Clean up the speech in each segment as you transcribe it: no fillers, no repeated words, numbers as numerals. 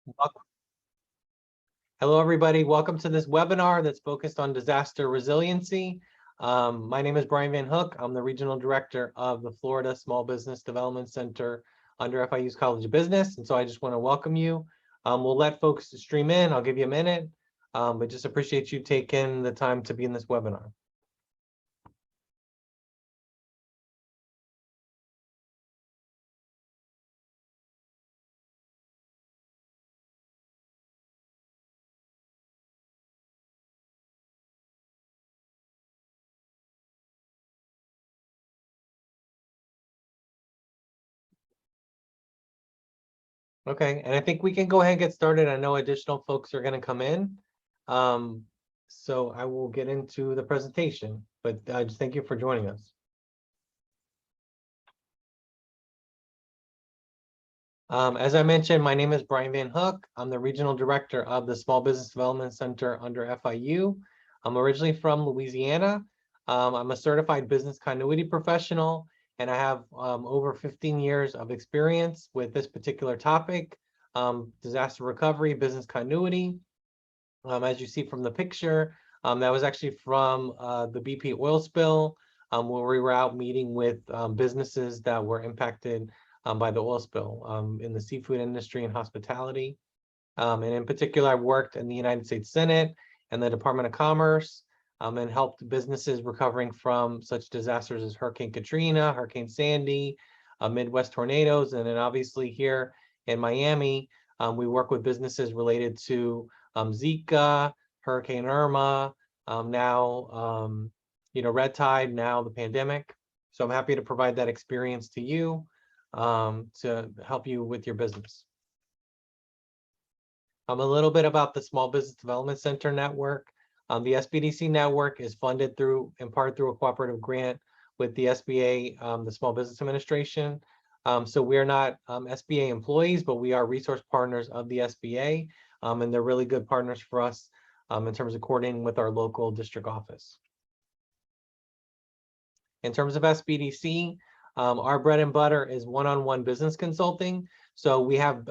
Welcome. Hello, everybody. Welcome to this webinar that's focused on disaster resiliency. My name is Brian Van Hook. I'm the Regional Director of the Florida Small Business Development Center under FIU's College of Business. And so I just want to welcome you. We'll let folks stream in. I'll give you a minute, but just appreciate you taking the time to be in this webinar. Okay, and I think we can go ahead and get started. I know additional folks are going to come in. So I will get into the presentation, but just thank you for joining us. As I mentioned, my name is Brian Van Hook. I'm the Regional Director of the Small Business Development Center under FIU. I'm originally from Louisiana. I'm a certified business continuity professional, and I have over 15 years of experience with this particular topic, disaster recovery, business continuity. As you see from the picture, that was actually from the BP oil spill, where we were out meeting with businesses that were impacted by the oil spill in the seafood industry and hospitality. And in particular, I worked in the United States Senate and the Department of Commerce and helped businesses recovering from such disasters as Hurricane Katrina, Hurricane Sandy, Midwest tornadoes, and then obviously here in Miami, we work with businesses related to Zika, Hurricane Irma, now red tide, now the pandemic. So I'm happy to provide that experience to you to help you with your business. A little bit about the Small Business Development Center network. The SBDC network is funded in part through a cooperative grant with the SBA, the Small Business Administration. So we're not SBA employees, but we are resource partners of the SBA, and they're really good partners for us in terms of coordinating with our local district office. In terms of SBDC, our bread and butter is one-on-one business consulting. So we have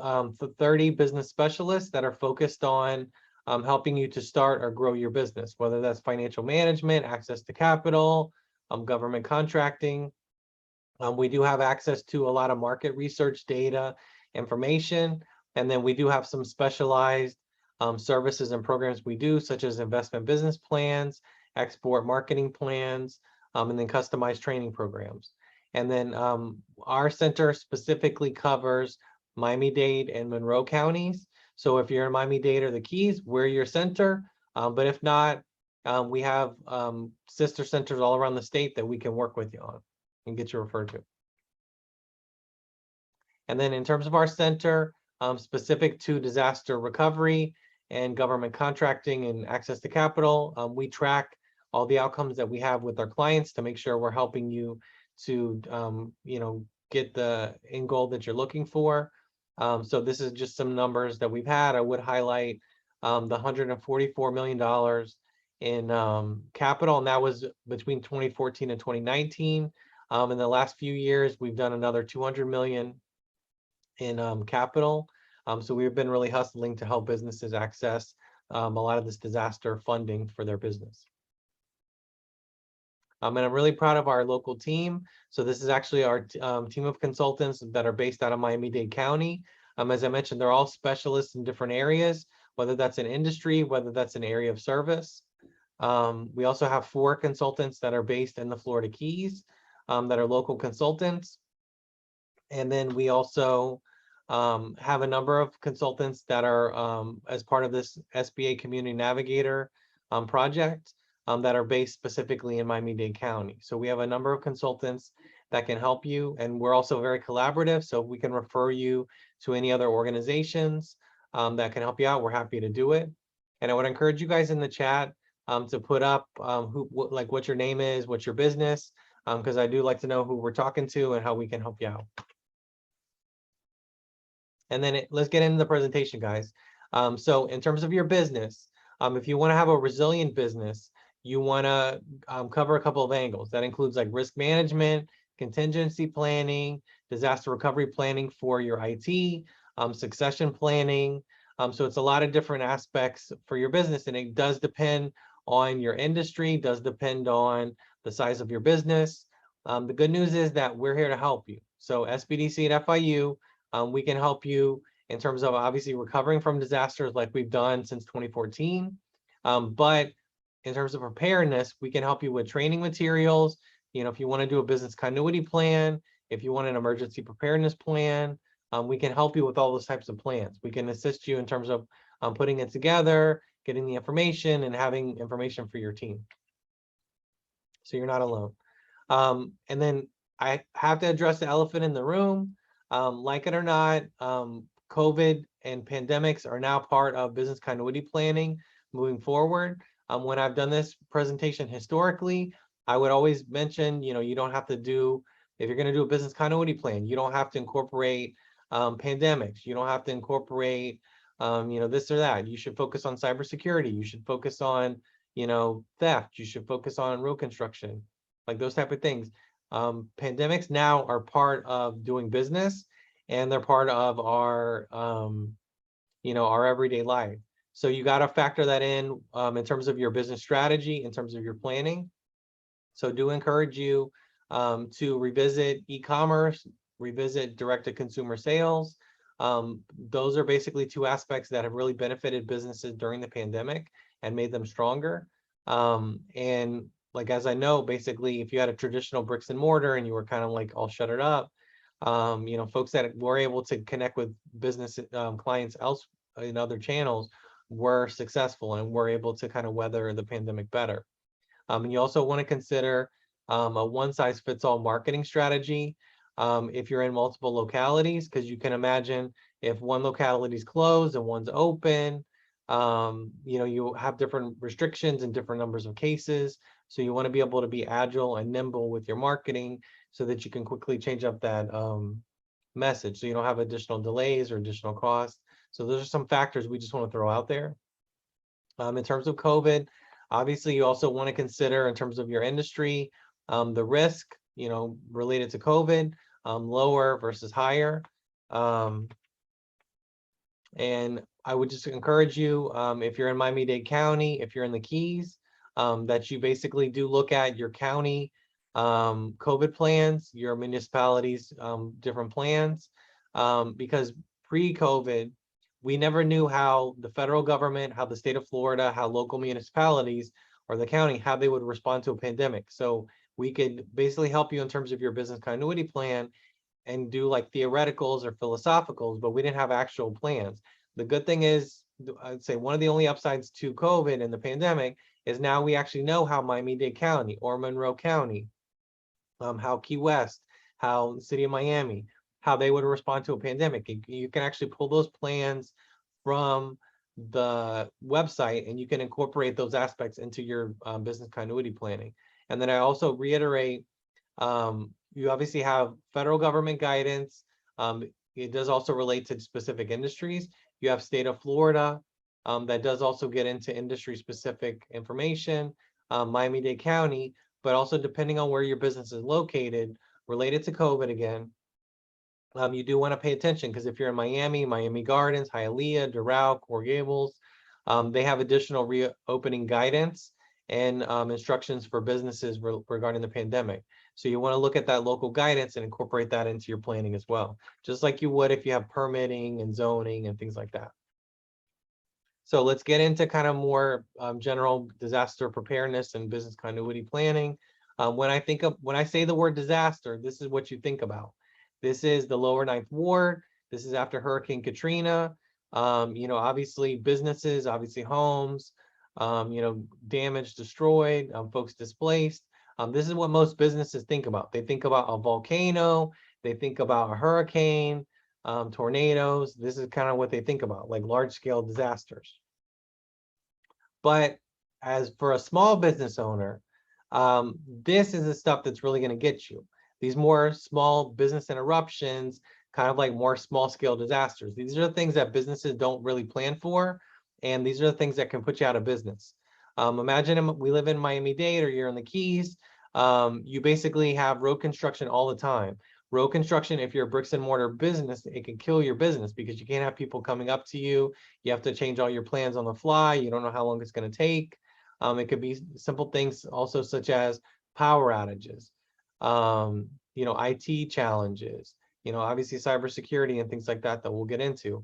30 business specialists that are focused on helping you to start or grow your business, whether that's financial management, access to capital, government contracting. We do have access to a lot of market research data, information, and then we do have some specialized services and programs we do, such as investment business plans, export marketing plans, and then customized training programs. And then our center specifically covers Miami-Dade and Monroe counties. So if you're in Miami-Dade or the Keys, we're your center. But if not, we have sister centers all around the state that we can work with you on and get you referred to. And then in terms of our center, specific to disaster recovery and government contracting and access to capital, we track all the outcomes that we have with our clients to make sure we're helping you to get the end goal that you're looking for. So this is just some numbers that we've had. I would highlight the $144 million in capital, and that was between 2014 and 2019. In the last few years, we've done another 200 million in capital. So we've been really hustling to help businesses access a lot of this disaster funding for their business. And I'm really proud of our local team. So this is actually our team of consultants that are based out of Miami-Dade County. As I mentioned, they're all specialists in different areas, whether that's an industry, whether that's an area of service. We also have 4 consultants that are based in the Florida Keys that are local consultants. And then we also have a number of consultants that are as part of this SBA Community Navigator project. That are based specifically in Miami-Dade County. So we have a number of consultants that can help you, and we're also very collaborative. So if we can refer you to any other organizations that can help you out, we're happy to do it. And I would encourage you guys in the chat to put up what your name is, what's your business, because I do like to know who we're talking to and how we can help you out. And then let's get into the presentation, guys. So in terms of your business, if you want to have a resilient business, you want to cover a couple of angles. That includes like risk management, contingency planning, disaster recovery planning for your IT, succession planning, So it's a lot of different aspects for your business, and it does depend on your industry, does depend on the size of your business. The good news is that we're here to help you. So SBDC at FIU, we can help you in terms of obviously recovering from disasters like we've done since 2014. But in terms of preparedness, we can help you with training materials. If you want to do a business continuity plan, if you want an emergency preparedness plan, we can help you with all those types of plans. We can assist you in terms of putting it together, getting the information, and having information for your team. So you're not alone. And then I have to address the elephant in the room. Like it or not, COVID and pandemics are now part of business continuity planning moving forward. When I've done this presentation historically, I would always mention, you don't have to do, if you're going to do a business continuity plan, you don't have to incorporate pandemics. You don't have to incorporate, this or that. You should focus on cybersecurity. You should focus on, theft. You should focus on road construction, like those type of things. Pandemics now are part of doing business, and they're part of our, our everyday life. So you got to factor that in terms of your business strategy, in terms of your planning. So do encourage you to revisit e-commerce, revisit direct-to-consumer sales. Those are basically two aspects that have really benefited businesses during the pandemic and made them stronger. And like, as I know, basically, if you had a traditional bricks and mortar and you were kind of like all shuttered up, folks that were able to connect with business clients else in other channels were successful and were able to kind of weather the pandemic better. And you also want to consider a one-size-fits-all marketing strategy if you're in multiple localities, because you can imagine if one locality is closed and one's open, you have different restrictions and different numbers of cases. So you want to be able to be agile and nimble with your marketing so that you can quickly change up that message, so you don't have additional delays or additional costs. So those are some factors we just want to throw out there. In terms of COVID, obviously, you also want to consider in terms of your industry, the risk, related to COVID, lower versus higher. And I would just encourage you, if you're in Miami-Dade County, if you're in the Keys, that you basically do look at your county COVID plans, your municipalities, different plans, because pre-COVID, we never knew how the federal government, how the state of Florida, how local municipalities or the county, how they would respond to a pandemic. So we could basically help you in terms of your business continuity plan and do like theoreticals or philosophicals, but we didn't have actual plans. The good thing is, I'd say one of the only upsides to COVID and the pandemic is now we actually know how Miami-Dade County or Monroe County, how Key West, how the city of Miami, how they would respond to a pandemic. You can actually pull those plans from the website and you can incorporate those aspects into your business continuity planning. And then I also reiterate, you obviously have federal government guidance. It does also relate to specific industries. You have state of Florida that does also get into industry specific information, Miami-Dade County, but also depending on where your business is located, related to COVID again, you do want to pay attention, because if you're in Miami, Miami Gardens, Hialeah, Doral, Coral Gables, they have additional reopening guidance and instructions for businesses regarding the pandemic. So you want to look at that local guidance and incorporate that into your planning as well, just like you would if you have permitting and zoning and things like that. So let's get into kind of more general disaster preparedness and business continuity planning. When I say the word disaster, this is what you think about. This is the lower Ninth Ward. This is after Hurricane Katrina. Obviously businesses, obviously homes, damage, destroyed, folks displaced. This is what most businesses think about. They think about a volcano. They think about a hurricane, tornadoes. This is kind of what they think about, like large scale disasters. But as for a small business owner, this is the stuff that's really going to get you. These more small business interruptions, kind of like more small scale disasters. These are the things that businesses don't really plan for. And these are the things that can put you out of business. Imagine we live in Miami-Dade or you're in the Keys. You basically have road construction all the time. Road construction, if you're a bricks and mortar business, it can kill your business because you can't have people coming up to you. You have to change all your plans on the fly. You don't know how long it's going to take. It could be simple things also such as power outages, IT challenges, obviously cybersecurity and things like that we'll get into.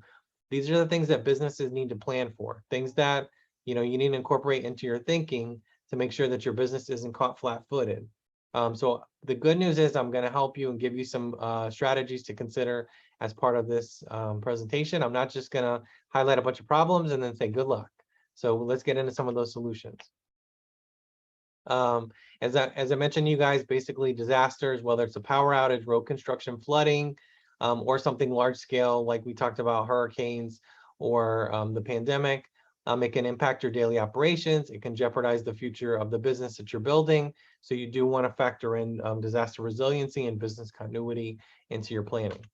These are the things that businesses need to plan for, things that, you need to incorporate into your thinking to make sure that your business isn't caught flat-footed. So the good news is I'm going to help you and give you some strategies to consider as part of this presentation. I'm not just going to highlight a bunch of problems and then say good luck. So let's get into some of those solutions. As I mentioned to you guys, basically disasters, whether it's a power outage, road construction, flooding, or something large scale like we talked about, hurricanes or the pandemic. It can impact your daily operations. It can jeopardize the future of the business that you're building. So you do want to factor in disaster resiliency and business continuity into your planning.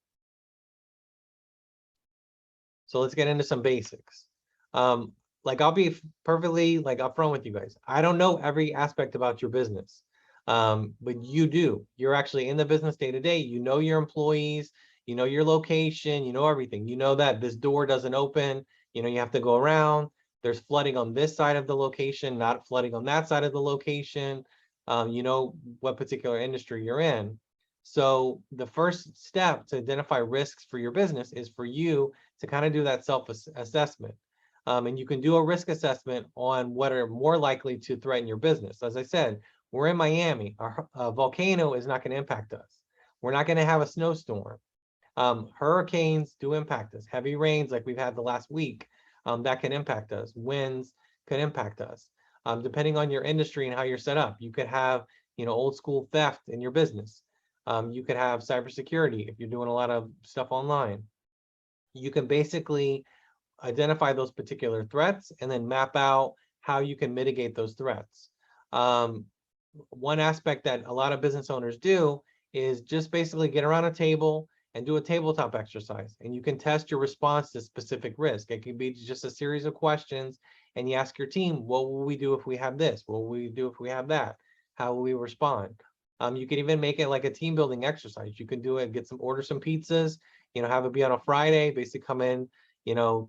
So let's get into some basics. I'll be perfectly upfront with you guys. I don't know every aspect about your business, but you do. You're actually in the business day to day. You know your employees, you know your location, you know everything. You know that this door doesn't open, you have to go around. There's flooding on this side of the location, not flooding on that side of the location. You know what particular industry you're in. So the first step to identify risks for your business is for you to kind of do that self-assessment. And you can do a risk assessment on what are more likely to threaten your business. As I said, we're in Miami. A volcano is not going to impact us. We're not going to have a snowstorm. Hurricanes do impact us. Heavy rains like we've had the last week, that can impact us. Winds could impact us. Depending on your industry and how you're set up, you could have, old school theft in your business. You could have cybersecurity if you're doing a lot of stuff online. You can basically identify those particular threats and then map out how you can mitigate those threats. One aspect that a lot of business owners do is just basically get around a table and do a tabletop exercise, and you can test your response to specific risk. It can be just a series of questions, and you ask your team, what will we do if we have this? What will we do if we have that? How will we respond? You can even make it like a team building exercise. You can do it, order some pizzas, have it be on a Friday, basically come in,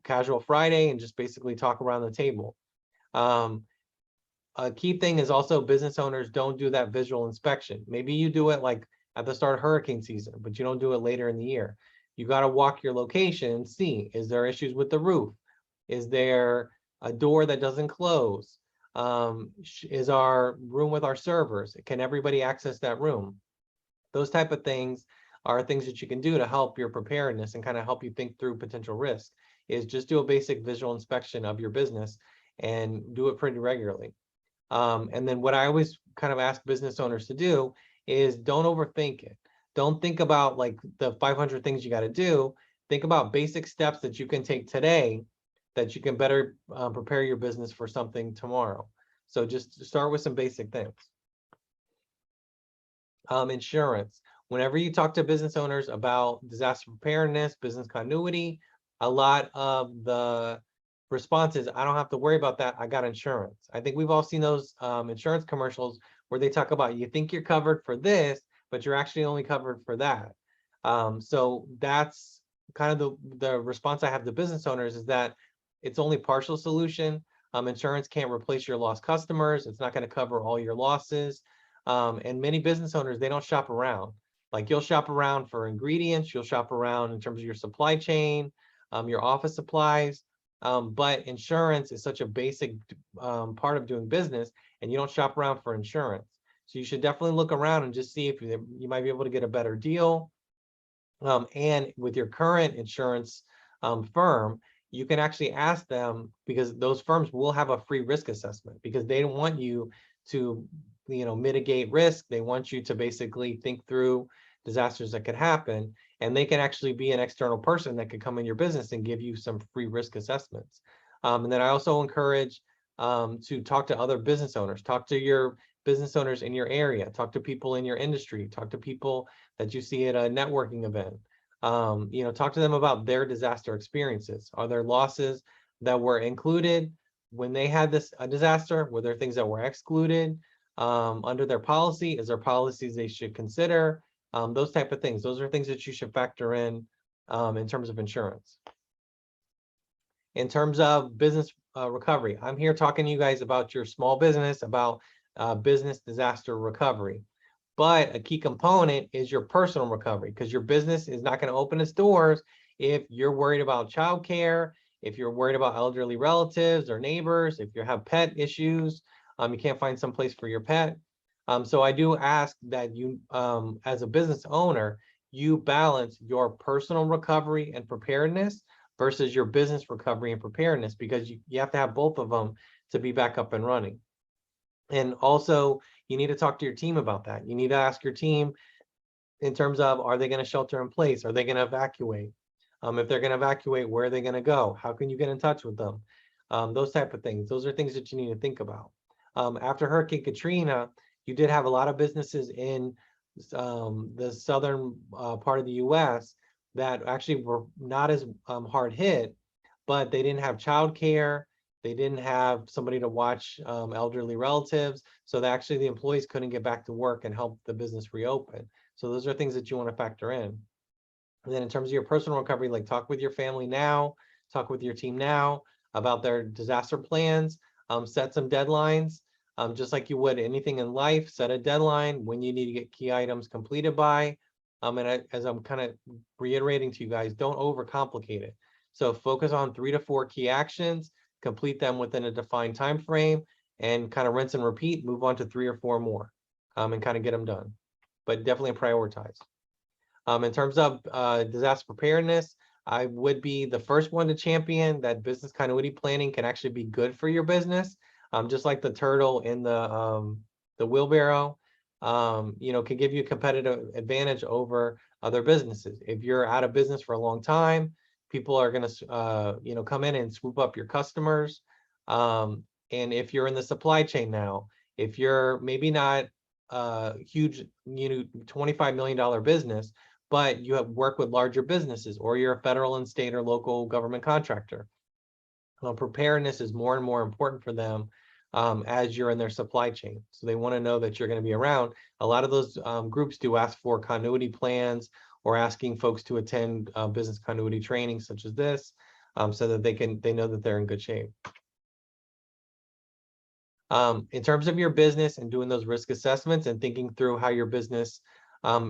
casual Friday and just basically talk around the table. A key thing is also business owners don't do that visual inspection. Maybe you do it like at the start of hurricane season, but you don't do it later in the year. You got to walk your location and see, is there issues with the roof? Is there a door that doesn't close? Is our room with our servers? Can everybody access that room? Those type of things are things that you can do to help your preparedness and kind of help you think through potential risk. Is just do a basic visual inspection of your business and do it pretty regularly. And then what I always kind of ask business owners to do is don't overthink it. Don't think about like the 500 things you got to do. Think about basic steps that you can take today that you can better prepare your business for something tomorrow. So just start with some basic things. Insurance. Whenever you talk to business owners about disaster preparedness, business continuity, a lot of the response is, I don't have to worry about that. I got insurance. I think we've all seen those insurance commercials where they talk about, you think you're covered for this, but you're actually only covered for that. So that's kind of the response I have to business owners, is that it's only partial solution. Insurance can't replace your lost customers. It's not going to cover all your losses. And many business owners, they don't shop around. Like you'll shop around for ingredients, you'll shop around in terms of your supply chain, your office supplies, but insurance is such a basic part of doing business, and you don't shop around for insurance. So you should definitely look around and just see if you might be able to get a better deal. And with your current insurance firm, you can actually ask them, because those firms will have a free risk assessment, because they don't want you to mitigate risk. They want you to basically think through disasters that could happen, and they can actually be an external person that could come in your business and give you some free risk assessments. And then I also encourage to talk to other business owners, talk to your business owners in your area, talk to people in your industry, talk to people that you see at a networking event. Talk to them about their disaster experiences. Are there losses that were included when they had a disaster? Were there things that were excluded under their policy? Is there policies they should consider? those type of things. Those are things that you should factor in terms of insurance. In terms of business recovery, I'm here talking to you guys about your small business, about business disaster recovery. But a key component is your personal recovery, because your business is not going to open its doors if you're worried about childcare, if you're worried about elderly relatives or neighbors, if you have pet issues, you can't find some place for your pet. So I do ask that you, as a business owner, you balance your personal recovery and preparedness versus your business recovery and preparedness, because you have to have both of them to be back up and running. And also, you need to talk to your team about that. You need to ask your team in terms of, are they going to shelter in place? Are they going to evacuate? If they're going to evacuate, where are they going to go? How can you get in touch with them? Those type of things. Those are things that you need to think about. After Hurricane Katrina, you did have a lot of businesses in the southern part of the U.S. that actually were not as hard hit, but they didn't have childcare. They didn't have somebody to watch elderly relatives. So that actually the employees couldn't get back to work and help the business reopen. So those are things that you want to factor in. And then in terms of your personal recovery, like talk with your family now, talk with your team now about their disaster plans, set some deadlines, just like you would anything in life, set a deadline when you need to get key items completed by. As I'm kind of reiterating to you guys, don't overcomplicate it. So focus on 3 to 4 key actions, complete them within a defined time frame, and kind of rinse and repeat, move on to 3 or 4 more, and kind of get them done. But definitely prioritize. In terms of disaster preparedness, I would be the first one to champion that business continuity planning can actually be good for your business. Just like the turtle in the wheelbarrow, can give you a competitive advantage over other businesses. If you're out of business for a long time, people are going to, come in and swoop up your customers. And if you're in the supply chain now, if you're maybe not huge, $25 million business, but you have worked with larger businesses, or you're a federal and state or local government contractor, preparedness is more and more important for them as you're in their supply chain. So they want to know that you're going to be around. A lot of those groups do ask for continuity plans, or asking folks to attend business continuity training such as this, so that they know that they're in good shape. In terms of your business and doing those risk assessments and thinking through how your business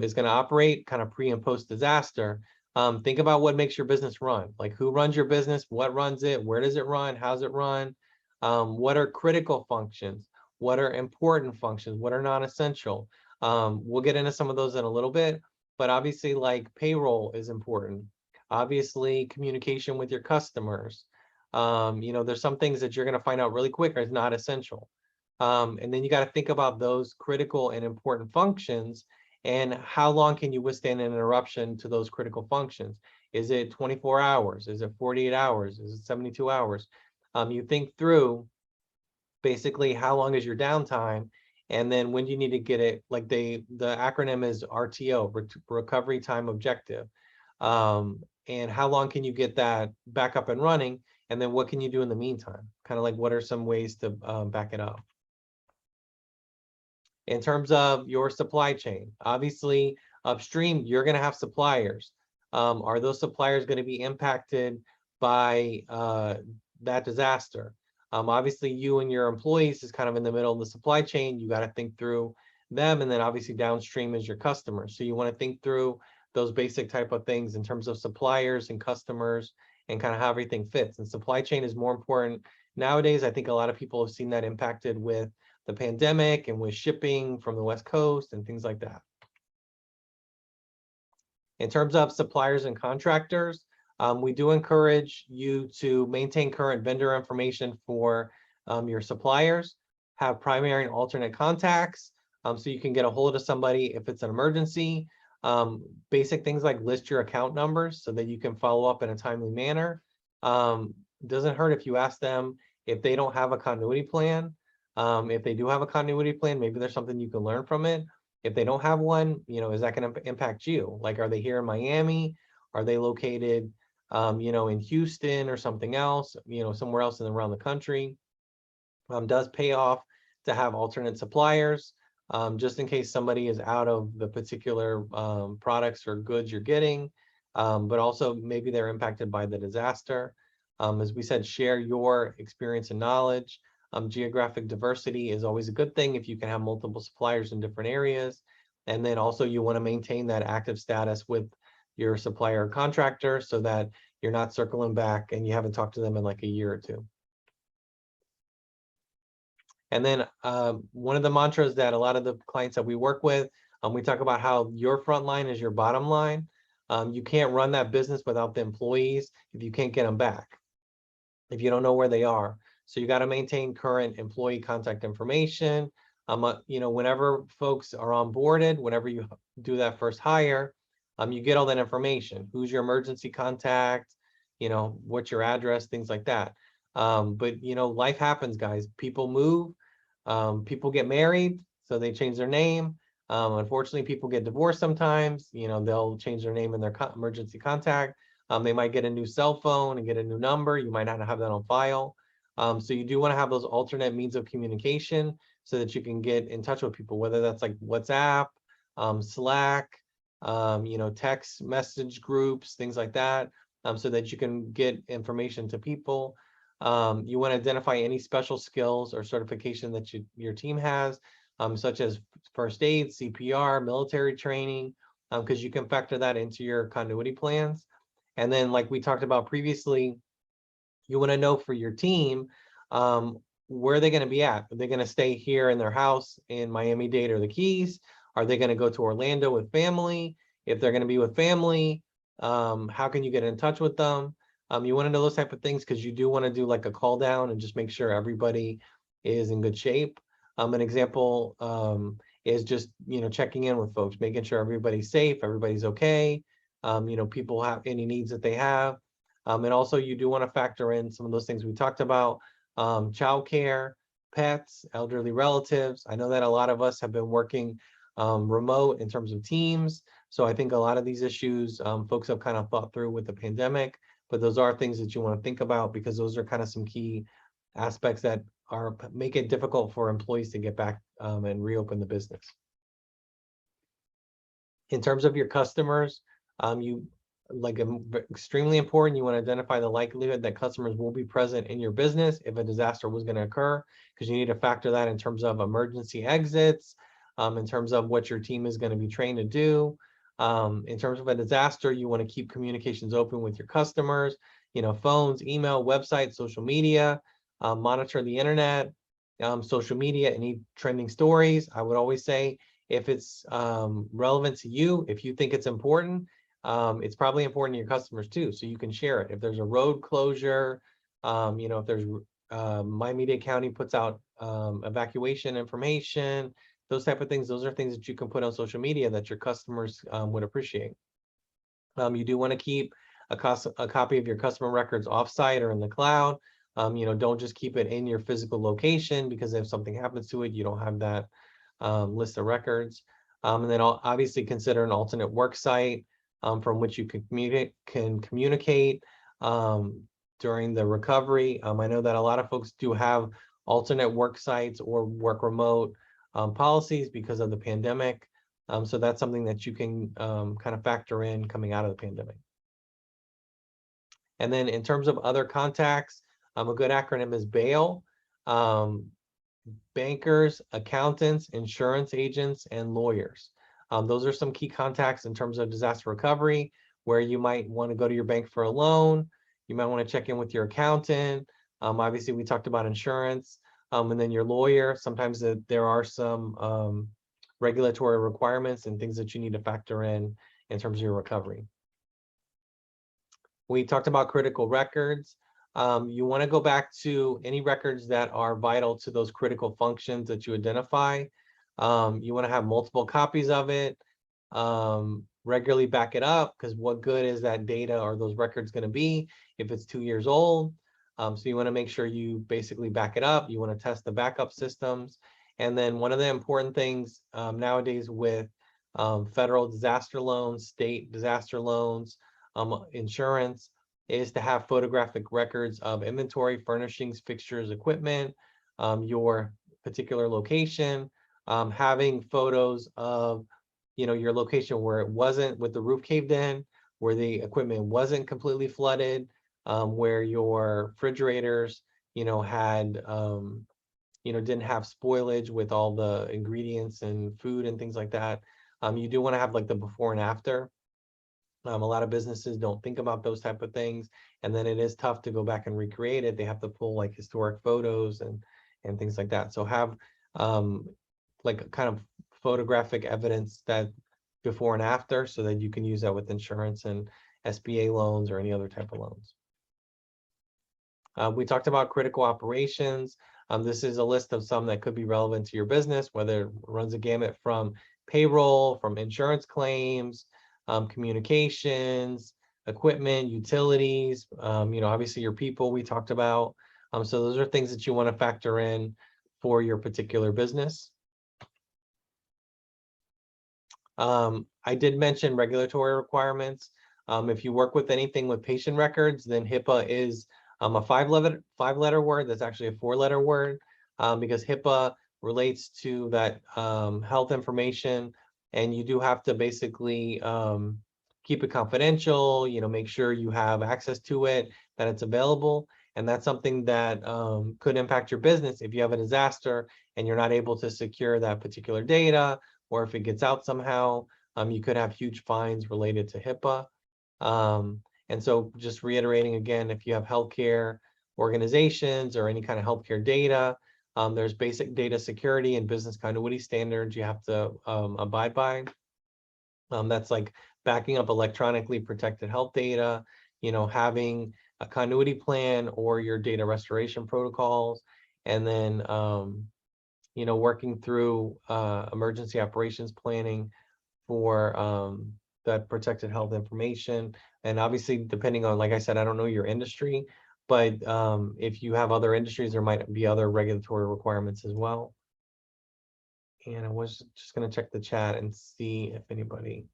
is going to operate kind of pre and post disaster, think about what makes your business run. Like, who runs your business, what runs it, where does it run, how's it run, what are critical functions, what are important functions, what are non-essential. We'll get into some of those in a little bit, but obviously, like, payroll is important. Obviously, communication with your customers. There's some things that you're going to find out really quick are not essential. And then you got to think about those critical and important functions, and how long can you withstand an interruption to those critical functions? Is it 24 hours? Is it 48 hours? Is it 72 hours? You think through basically how long is your downtime, and then when you need to get it, like the acronym is RTO, Recovery Time Objective. And how long can you get that back up and running? And then what can you do in the meantime? Kind of like, what are some ways to back it up? In terms of your supply chain, obviously upstream, you're going to have suppliers. Are those suppliers going to be impacted by that disaster? Obviously, you and your employees is kind of in the middle of the supply chain. You got to think through them, and then obviously downstream is your customers. So you want to think through those basic type of things in terms of suppliers and customers, and kind of how everything fits. And supply chain is more important nowadays. I think a lot of people have seen that impacted with the pandemic and with shipping from the West Coast and things like that. In terms of suppliers and contractors, we do encourage you to maintain current vendor information for your suppliers, have primary and alternate contacts, so you can get a hold of somebody if it's an emergency. Basic things like list your account numbers so that you can follow up in a timely manner. Doesn't hurt if you ask them if they don't have a continuity plan. If they do have a continuity plan, maybe there's something you can learn from it. If they don't have one, is that going to impact you? Like, are they here in Miami? Are they located, in Houston or something else, somewhere else around the country? Does pay off to have alternate suppliers. just in case somebody is out of the particular products or goods you're getting, but also maybe they're impacted by the disaster. As we said, share your experience and knowledge. Geographic diversity is always a good thing if you can have multiple suppliers in different areas. And then also you want to maintain that active status with your supplier or contractor so that you're not circling back and you haven't talked to them in like a year or two. And then one of the mantras that a lot of the clients that we work with, we talk about how your front line is your bottom line. You can't run that business without the employees if you can't get them back, if you don't know where they are. So you got to maintain current employee contact information. Whenever folks are onboarded, whenever you do that first hire, you get all that information. Who's your emergency contact? What's your address? Things like that. But life happens, guys. People move. People get married, so they change their name. Unfortunately, people get divorced sometimes. They'll change their name in their emergency contact. They might get a new cell phone and get a new number. You might not have that on file. So you do want to have those alternate means of communication so that you can get in touch with people, whether that's like WhatsApp, Slack, text message groups, things like that, so that you can get information to people. You want to identify any special skills or certification that your team has, such as first aid, CPR, military training, because you can factor that into your continuity plans. And then, like we talked about previously, you want to know for your team, where are they going to be at? Are they going to stay here in their house in Miami-Dade or the Keys? Are they going to go to Orlando with family? If they're going to be with family, how can you get in touch with them? You want to know those type of things because you do want to do like a call down and just make sure everybody is in good shape. An example is just checking in with folks, making sure everybody's safe, everybody's okay. People have any needs that they have. And also you do want to factor in some of those things we talked about, childcare, pets, elderly relatives. I know that a lot of us have been working remote in terms of teams. So I think a lot of these issues folks have kind of thought through with the pandemic, but those are things that you want to think about because those are kind of some key aspects that make it difficult for employees to get back and reopen the business. In terms of your customers, extremely important, you want to identify the likelihood that customers will be present in your business if a disaster was going to occur, because you need to factor that in terms of emergency exits, in terms of what your team is going to be trained to do. In terms of a disaster, you want to keep communications open with your customers, phones, email, website, social media, monitor the internet, social media, any trending stories. I would always say if it's relevant to you, if you think it's important, it's probably important to your customers too, so you can share it. If there's a road closure, if there's Miami-Dade County puts out evacuation information, those type of things, those are things that you can put on social media that your customers would appreciate. You do want to keep a copy of your customer records offsite or in the cloud. Don't just keep it in your physical location, because if something happens to it, you don't have that list of records. And then obviously consider an alternate work site from which you can communicate during the recovery. I know that a lot of folks do have alternate work sites or work remote policies because of the pandemic. So that's something that you can kind of factor in coming out of the pandemic. And then in terms of other contacts, a good acronym is BAIL. Bankers, accountants, insurance agents, and lawyers. Those are some key contacts in terms of disaster recovery, where you might want to go to your bank for a loan. You might want to check in with your accountant. Obviously, we talked about insurance. And then your lawyer. Sometimes there are some regulatory requirements and things that you need to factor in terms of your recovery. We talked about critical records. You want to go back to any records that are vital to those critical functions that you identify. You want to have multiple copies of it. Regularly back it up, because what good is that data or those records going to be if it's 2 years old? So you want to make sure you basically back it up. You want to test the backup systems. And then one of the important things nowadays with federal disaster loans, state disaster loans, insurance, is to have photographic records of inventory, furnishings, fixtures, equipment, your particular location, having photos of, your location where it wasn't with the roof caved in, where the equipment wasn't completely flooded, where your refrigerators, had, didn't have spoilage with all the ingredients and food and things like that. You do want to have like the before and after. A lot of businesses don't think about those type of things, and then it is tough to go back and recreate it. They have to pull like historic photos and things like that. So have like kind of photographic evidence that before and after, so that you can use that with insurance and SBA loans or any other type of loans. We talked about critical operations. This is a list of some that could be relevant to your business, whether it runs a gamut from payroll, from insurance claims, communications, equipment, utilities, obviously your people we talked about. So those are things that you want to factor in for your particular business. I did mention regulatory requirements. If you work with anything with patient records, then HIPAA is a five-letter word. That's actually a four-letter word, because HIPAA relates to that health information, and you do have to basically keep it confidential, make sure you have access to it, that it's available. And that's something that could impact your business if you have a disaster and you're not able to secure that particular data, or if it gets out somehow, you could have huge fines related to HIPAA. And so just reiterating again, if you have healthcare organizations or any kind of healthcare data, there's basic data security and business continuity standards you have to abide by. That's like backing up electronically protected health data, having a continuity plan or your data restoration protocols, and then, working through emergency operations planning for that protected health information. And obviously, depending on, like I said, I don't know your industry, but if you have other industries, there might be other regulatory requirements as well. And I was just going to check the chat and see if anybody,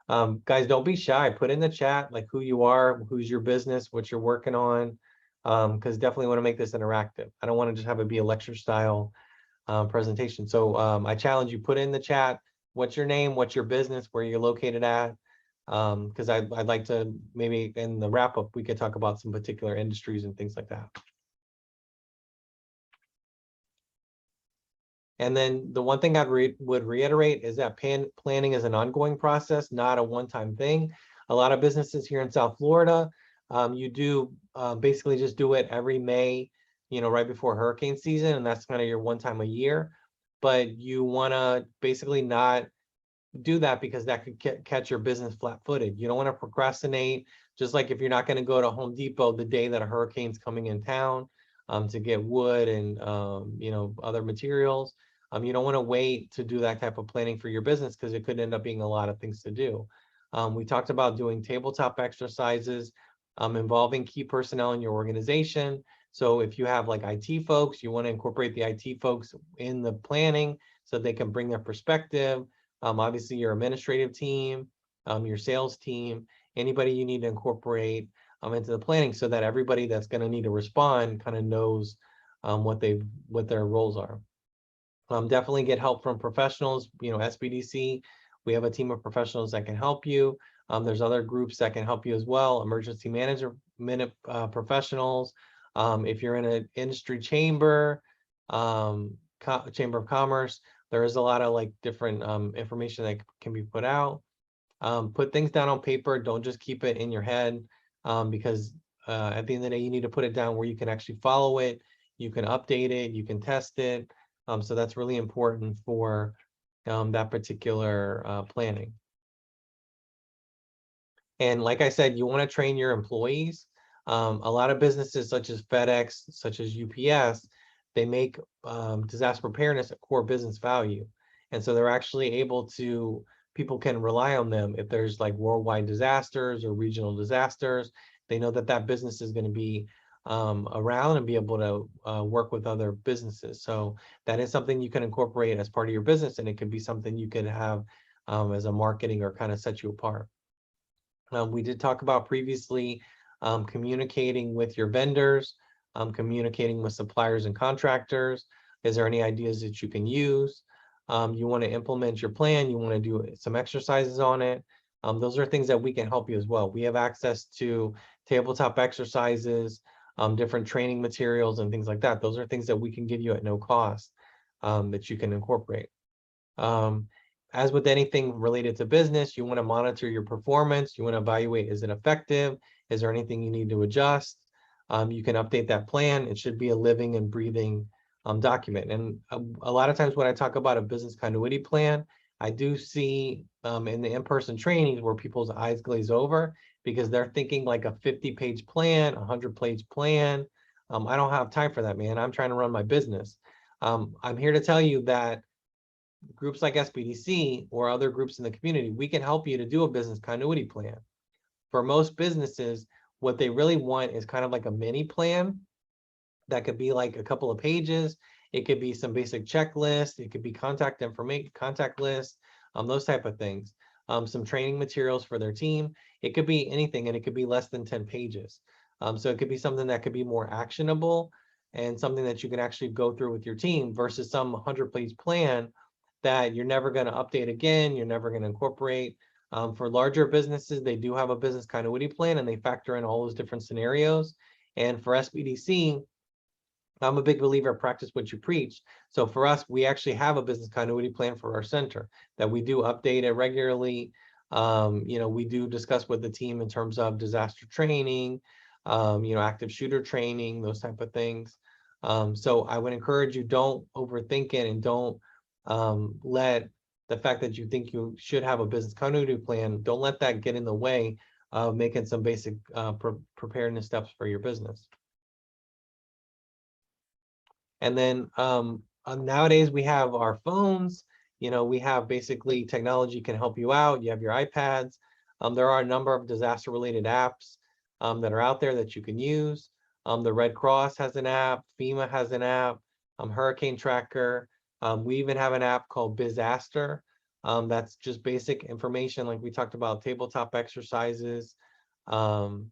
guys, don't be shy. Put in the chat like who you are, who's your business, what you're working on, because definitely want to make this interactive. I don't want to just have it be a lecture style presentation. So I challenge you, put in the chat, what's your name, what's your business, where you're located at, because I'd like to, maybe in the wrap up, we could talk about some particular industries and things like that. And then the one thing I would reiterate is that planning is an ongoing process, not a one-time thing. A lot of businesses here in South Florida, you do basically just do it every May, right before hurricane season, and that's kind of your one time a year. But you want to basically not do that, because that could catch your business flat-footed. You don't want to procrastinate. Just like if you're not going to go to Home Depot the day that a hurricane's coming in town to get wood and other materials, you don't want to wait to do that type of planning for your business, because it could end up being a lot of things to do. We talked about doing tabletop exercises involving key personnel in your organization. So if you have like IT folks, you want to incorporate the IT folks in the planning so they can bring their perspective. Obviously, your administrative team, your sales team, anybody you need to incorporate into the planning, so that everybody that's going to need to respond kind of knows what their roles are. Definitely get help from professionals. SBDC, we have a team of professionals that can help you. There's other groups that can help you as well. Emergency management professionals. If you're in an industry chamber, chamber of commerce, there is a lot of like different information that can be put out. Put things down on paper. Don't just keep it in your head, because at the end of the day, you need to put it down where you can actually follow it. You can update it. You can test it. So that's really important for that particular planning. And like I said, you want to train your employees. A lot of businesses such as FedEx, such as UPS, they make disaster preparedness a core business value. And so they're actually able to, people can rely on them if there's like worldwide disasters or regional disasters. They know that that business is going to be around and be able to work with other businesses. So that is something you can incorporate as part of your business, and it could be something you could have as a marketing or kind of set you apart. We did talk about previously communicating with your vendors, communicating with suppliers and contractors. Is there any ideas that you can use? you want to implement your plan, you want to do some exercises on it, those are things that we can help you as well. We have access to tabletop exercises, different training materials and things like that. Those are things that we can give you at no cost, that you can incorporate. As with anything related to business, you want to monitor your performance. You want to evaluate, is it effective? Is there anything you need to adjust? You can update that plan. It should be a living and breathing document. And a lot of times when I talk about a business continuity plan, I do see in the in-person trainings where people's eyes glaze over because they're thinking like a 50-page plan, a 100-page plan. I don't have time for that, man. I'm trying to run my business. I'm here to tell you that groups like SBDC or other groups in the community, we can help you to do a business continuity plan. For most businesses, what they really want is kind of like a mini plan that could be like a couple of pages. It could be some basic checklist. It could be contact information, contact list, those type of things. Some training materials for their team. It could be anything, and it could be less than 10 pages. So it could be something that could be more actionable and something that you can actually go through with your team versus some 100-page plan that you're never going to update again, you're never going to incorporate. For larger businesses, they do have a business continuity plan and they factor in all those different scenarios. And for SBDC, I'm a big believer of practice what you preach. So for us, we actually have a business continuity plan for our center that we do update it regularly. We do discuss with the team in terms of disaster training, active shooter training, those type of things. So I would encourage you, don't overthink it and don't let the fact that you think you should have a business continuity plan, don't let that get in the way of making some basic preparedness steps for your business. And then nowadays we have our phones, we have basically technology can help you out. You have your iPads. There are a number of disaster related apps that are out there that you can use. The Red Cross has an app, FEMA has an app, Hurricane Tracker. We even have an app called Bizaster. That's just basic information, like we talked about, tabletop exercises, like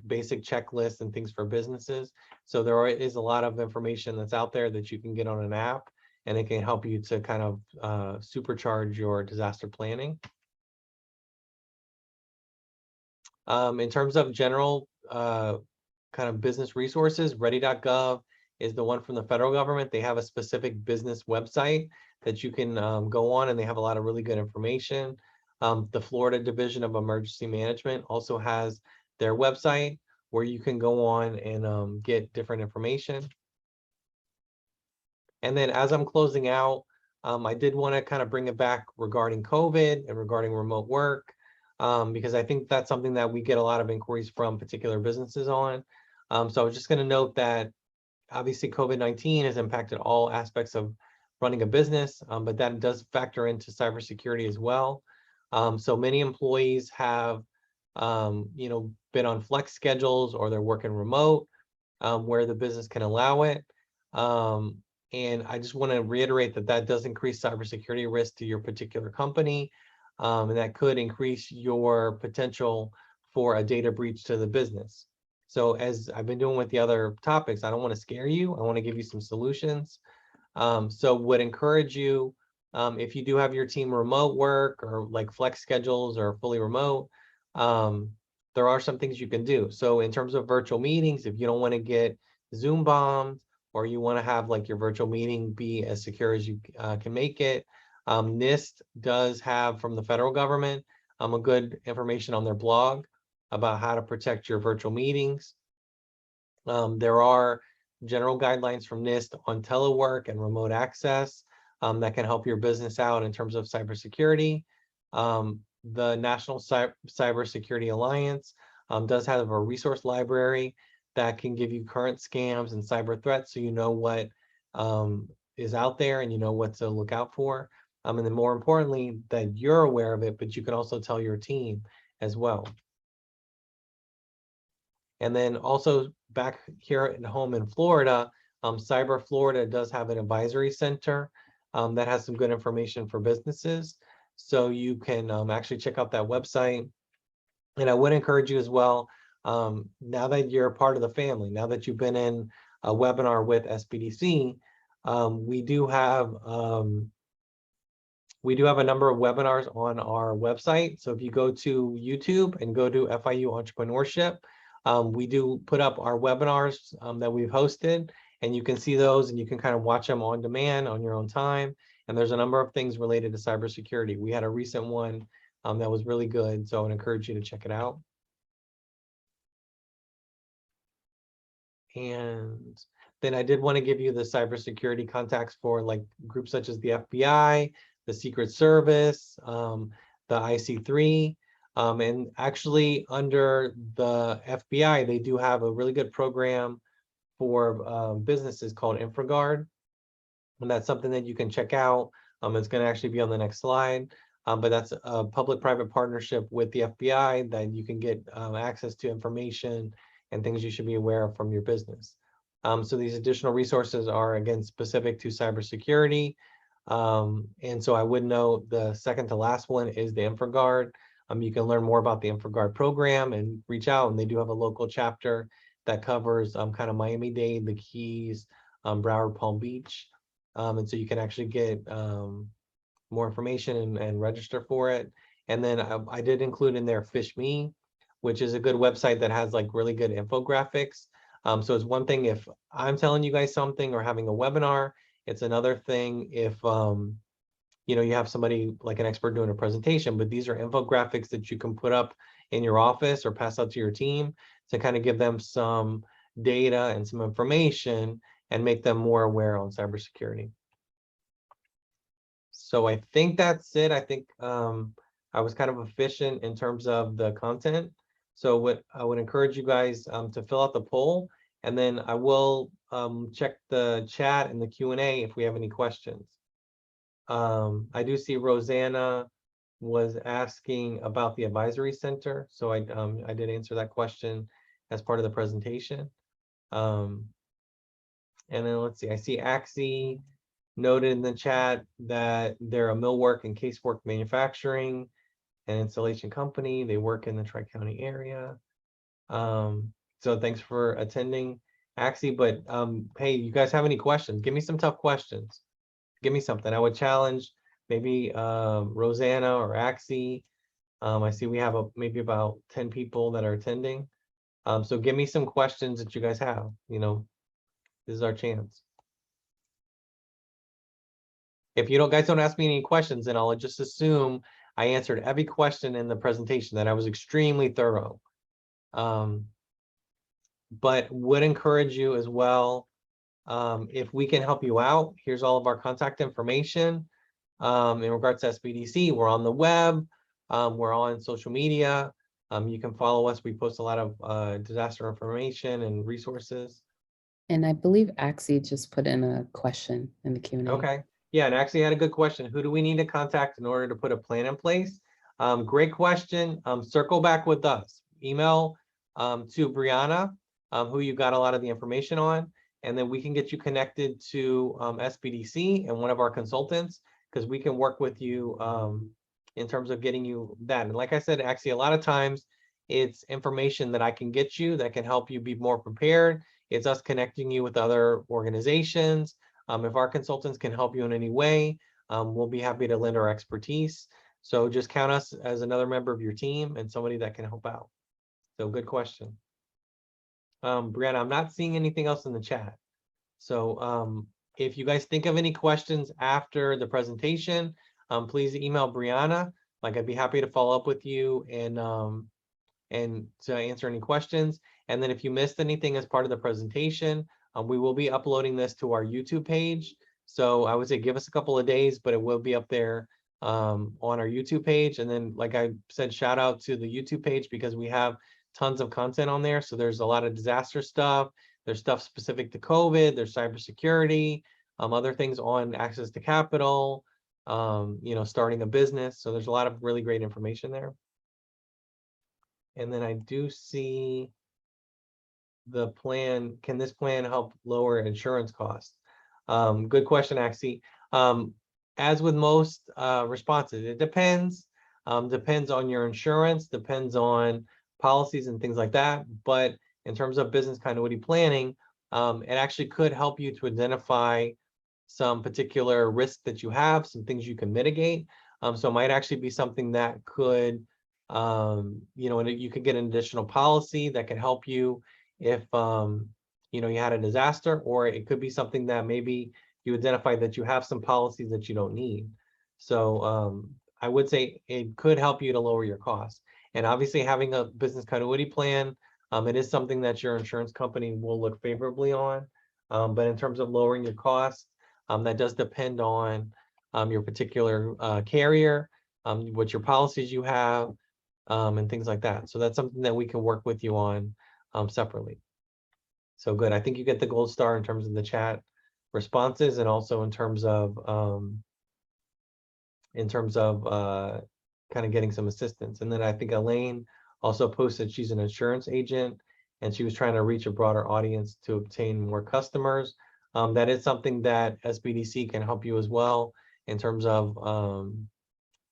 basic checklists and things for businesses. So there is a lot of information that's out there that you can get on an app, and it can help you to kind of supercharge your disaster planning. In terms of general kind of business resources, ready.gov is the one from the federal government. They have a specific business website that you can go on, and they have a lot of really good information. The Florida Division of Emergency Management also has their website where you can go on and get different information. And then as I'm closing out, I did want to kind of bring it back regarding COVID and regarding remote work, because I think that's something that we get a lot of inquiries from particular businesses on. So I was just going to note that obviously COVID-19 has impacted all aspects of running a business, but that does factor into cybersecurity as well. So many employees have been on flex schedules, or they're working remote where the business can allow it. And I just want to reiterate that that does increase cybersecurity risk to your particular company, and that could increase your potential for a data breach to the business. So as I've been doing with the other topics, I don't want to scare you. I want to give you some solutions. So would encourage you, if you do have your team remote work or like flex schedules or fully remote, there are some things you can do. So in terms of virtual meetings, if you don't want to get Zoom bombed, or you want to have like your virtual meeting be as secure as you can make it, NIST does have, from the federal government, a good information on their blog about how to protect your virtual meetings. There are general guidelines from NIST on telework and remote access that can help your business out in terms of cybersecurity. The National Cybersecurity Alliance does have a resource library that can give you current scams and cyber threats, so you know what is out there and you know what to look out for. And then more importantly, that you're aware of it, but you can also tell your team as well. And then also back here at home in Florida, Cyber Florida does have an advisory center that has some good information for businesses. So you can actually check out that website. And I would encourage you as well, now that you're a part of the family, now that you've been in a webinar with SBDC, We do have a number of webinars on our website. So if you go to YouTube and go to FIU Entrepreneurship, we do put up our webinars that we've hosted, and you can see those and you can kind of watch them on demand on your own time. And there's a number of things related to cybersecurity. We had a recent one that was really good, so I would encourage you to check it out. And then I did want to give you the cybersecurity contacts for like groups such as the FBI, the Secret Service, the IC3. And actually under the FBI, they do have a really good program for businesses called Infragard. And that's something that you can check out. It's going to actually be on the next slide. But that's a public-private partnership with the FBI that you can get access to information and things you should be aware of from your business. So these additional resources are, again, specific to cybersecurity. And so I would note the second to last one is the Infragard. You can learn more about the Infragard program and reach out, and they do have a local chapter that covers kind of Miami-Dade, the Keys, Broward, Palm Beach. And so you can actually get more information and register for it. And then I did include in there Fish Me, which is a good website that has like really good infographics. So it's one thing if I'm telling you guys something or having a webinar. It's another thing if you know, you have somebody like an expert doing a presentation, but these are infographics that you can put up in your office or pass out to your team to kind of give them some data and some information and make them more aware on cybersecurity. So I think that's it. I think I was kind of efficient in terms of the content. So what I would encourage you guys to fill out the poll, and then I will check the chat and the Q&A if we have any questions. I do see Rosanna was asking about the advisory center. So I did answer that question as part of the presentation. And then let's see, I see Axie noted in the chat that they're a millwork and casework manufacturing and installation company. They work in the Tri-County area. So thanks for attending, Axie. But hey, you guys have any questions? Give me some tough questions. Give me something. I would challenge maybe Rosanna or Axie. I see we have maybe about 10 people that are attending. So give me some questions that you guys have. You know, this is our chance. If you guys don't ask me any questions, then I'll just assume I answered every question in the presentation, that I was extremely thorough. But would encourage you as well, if we can help you out, here's all of our contact information. In regards to SBDC, we're on the web, we're on social media. You can follow us. We post a lot of disaster information and resources. And I believe Axie just put in a question in the Q&A. Okay. Yeah, and actually had a good question. Who do we need to contact in order to put a plan in place? Great question. Circle back with us. Email to Brianna, who you got a lot of the information on, and then we can get you connected to SBDC and one of our consultants, because we can work with you in terms of getting you that. And like I said, actually, a lot of times it's information that I can get you that can help you be more prepared. It's us connecting you with other organizations. If our consultants can help you in any way, we'll be happy to lend our expertise. So just count us as another member of your team and somebody that can help out. So good question. Brianna, I'm not seeing anything else in the chat. So if you guys think of any questions after the presentation, please email Brianna. Like, I'd be happy to follow up with you and to answer any questions. And then if you missed anything as part of the presentation, we will be uploading this to our YouTube page. So I would say give us a couple of days, but it will be up there on our YouTube page. And then, like I said, shout out to the YouTube page, because we have tons of content on there. So there's a lot of disaster stuff. There's stuff specific to COVID. There's cybersecurity, other things on access to capital, you know, starting a business. So there's a lot of really great information there. And then I do see the plan. Can this plan help lower insurance costs? Good question, Axie. As with most responses, it depends. Depends on your insurance, depends on policies and things like that. But in terms of business continuity planning, it actually could help you to identify some particular risk that you have, some things you can mitigate. So it might actually be something that could, you know, and you could get an additional policy that could help you if, you know, you had a disaster, or it could be something that maybe you identify that you have some policies that you don't need. So I would say it could help you to lower your costs. And obviously having a business continuity plan, it is something that your insurance company will look favorably on. But in terms of lowering your costs, that does depend on your particular carrier, what your policies you have, and things like that. So that's something that we can work with you on separately. So good. I think you get the gold star in terms of the chat responses, and also in terms of kind of getting some assistance. And then I think Elaine also posted she's an insurance agent and she was trying to reach a broader audience to obtain more customers. That is something that SBDC can help you as well in terms of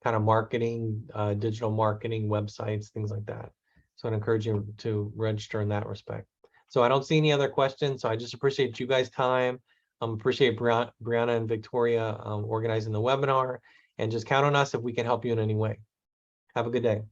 kind of marketing, digital marketing, websites, things like that. So I'd encourage you to register in that respect. So I don't see any other questions. So I just appreciate you guys' time. Appreciate Brianna and Victoria organizing the webinar, and just count on us if we can help you in any way. Have a good day.